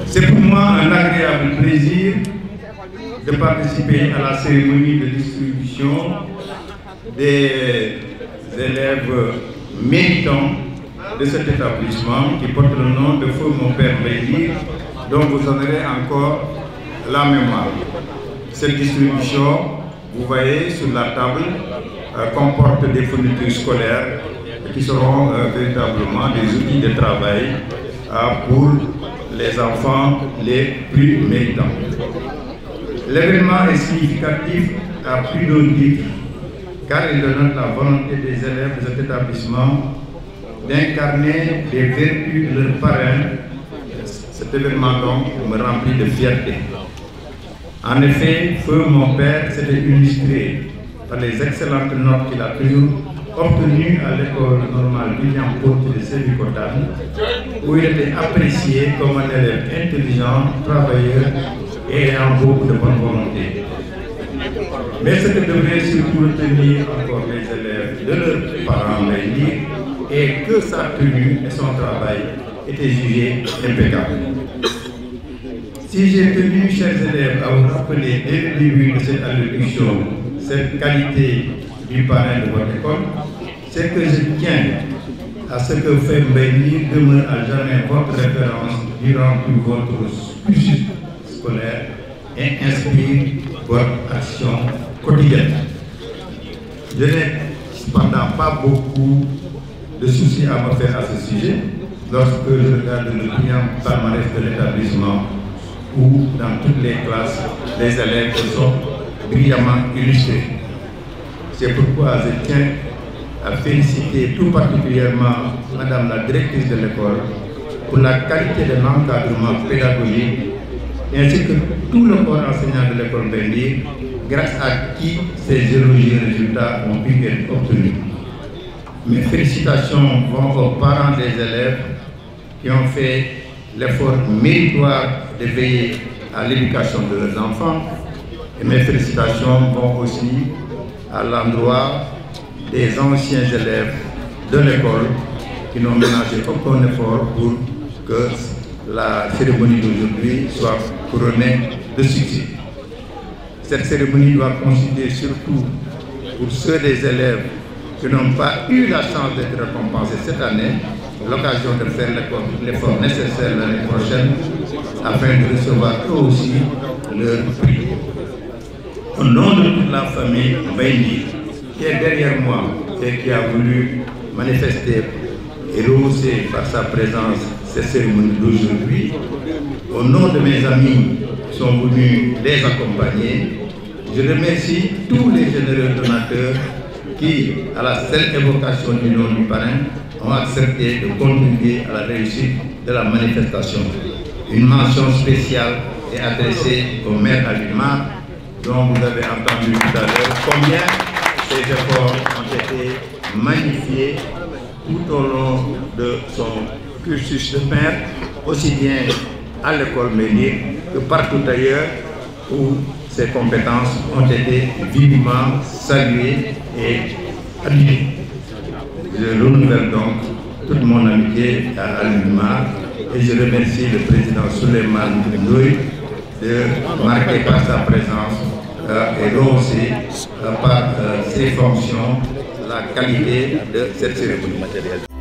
C'est pour moi un agréable plaisir de participer à la cérémonie de distribution des élèves méritants de cet établissement qui porte le nom de Feu Mon Père Mbaye, dont vous en aurez encore la mémoire. Cette distribution, vous voyez sur la table, comporte des fournitures scolaires qui seront véritablement des outils de travail pour les enfants les plus méritants. L'événement est significatif à plus d'un titre, car il dénote la volonté des élèves de cet établissement d'incarner les vertus de leur parrain. Cet événement donc me remplit de fierté. En effet, Feu Mon Père s'était illustré par les excellentes notes qu'il a toujours obtenues à l'école normale William Porte de Sébikotane, où il était apprécié comme un élève intelligent, travailleur et ayant beaucoup de bonne volonté. Mais ce que devraient surtout retenir encore les élèves de leurs parents est que sa tenue et son travail étaient jugés impeccables. Si j'ai tenu, chers élèves, à vous rappeler dès le début de cette allocution cette qualité du parrain de votre école, c'est que je tiens à ce que Feu Mbaye demeure à jamais votre référence durant tout votre cursus scolaire et inspire votre action quotidienne. Je n'ai cependant pas beaucoup de soucis à me faire à ce sujet lorsque je regarde le brillant palmarès de l'établissement où dans toutes les classes les élèves sont brillamment illustrés. C'est pourquoi je tiens à féliciter tout particulièrement Madame la directrice de l'école pour la qualité de l'encadrement pédagogique ainsi que tout le corps enseignant de l'école Mbaye, grâce à qui ces élogieux résultats ont pu être obtenus. Mes félicitations vont aux parents des élèves qui ont fait l'effort méritoire de veiller à l'éducation de leurs enfants. Et mes félicitations vont aussi à l'endroit des anciens élèves de l'école qui n'ont ménagé aucun effort pour que la cérémonie d'aujourd'hui soit couronnée de succès. Cette cérémonie doit consister surtout pour ceux des élèves qui n'ont pas eu la chance d'être récompensés cette année, l'occasion de faire l'effort nécessaire l'année prochaine afin de recevoir eux aussi leur prix. Au nom de toute la famille Mbaye qui est derrière moi et qui a voulu manifester et rehausser par sa présence cette cérémonie d'aujourd'hui, au nom de mes amis qui sont venus les accompagner, je remercie tous les généreux donateurs qui, à la seule évocation du nom du parrain, ont accepté de contribuer à la réussite de la manifestation. Une mention spéciale est adressée au maire Alimar, dont vous avez entendu tout à l'heure combien ces efforts ont été magnifiés tout au long de son cursus de maire, aussi bien à l'école Mbaye que partout ailleurs où ses compétences ont été vivement saluées et admirées. Je renouvelle donc toute mon amitié à Alimar et je remercie le président Souleymane Ndoye de marquer par sa présence et rehausser par ses fonctions la qualité de cette cérémonie matérielle.